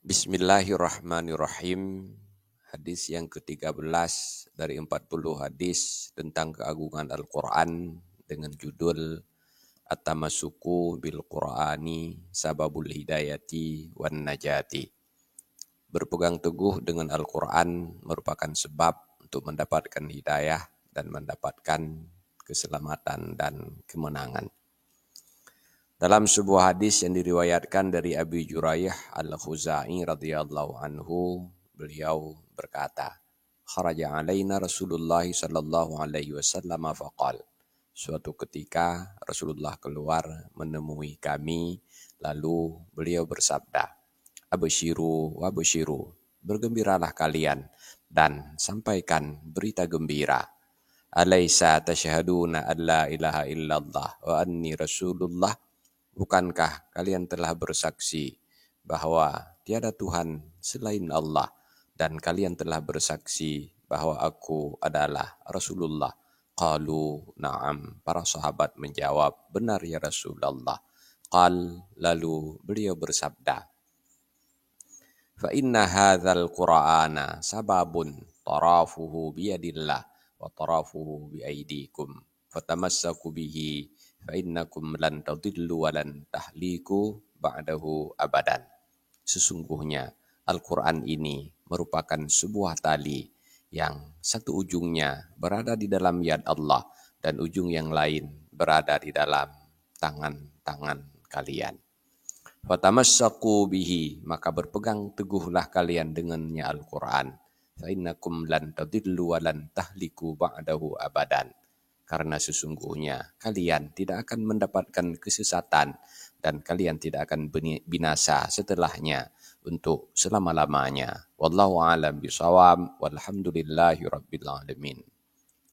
Bismillahirrahmanirrahim. Hadis yang ke-13 dari 40 hadis tentang keagungan Al-Quran dengan judul At-Tamassuku bil Qur'ani Sababul Hidayati wan Najati. Berpegang teguh dengan Al-Quran merupakan sebab untuk mendapatkan hidayah dan mendapatkan keselamatan dan kemenangan. Dalam sebuah hadis yang diriwayatkan dari Abi Jurayyah Al-Khuzai radhiyallahu anhu, beliau berkata, "Kharaja alaina Rasulullah sallallahu alaihi wasallam faqal." Suatu ketika Rasulullah keluar menemui kami, lalu beliau bersabda, "Absyiru wa absyiru." Bergembiralah kalian dan sampaikan berita gembira. "Alaisa tashhaduna an la ilaha illallah wa anni rasulullah?" Bukankah kalian telah bersaksi bahwa tiada Tuhan selain Allah dan kalian telah bersaksi bahwa aku adalah Rasulullah? Qalu na'am. Para sahabat menjawab, benar ya Rasulullah. Qal, lalu beliau bersabda, fa inna hadzal qur'ana sababun tarafuhu biyadillah wa tarafuhu biaidikum fatamassaku bihi fa innakum lan tadillu wa lan tahliku ba'dahu abadan. Sesungguhnya Al-Quran ini merupakan sebuah tali yang satu ujungnya berada di dalam yad Allah dan ujung yang lain berada di dalam tangan-tangan kalian. Fatamassaku bihi, maka berpegang teguhlah kalian dengannya Al-Quran. Fa innakum lan tadillu wa lan tahliku ba'dahu abadan. Karena sesungguhnya kalian tidak akan mendapatkan kesesatan dan kalian tidak akan binasa setelahnya untuk selama-lamanya. Wallahu a'lam bishawab. Walhamdulillahi rabbil alamin.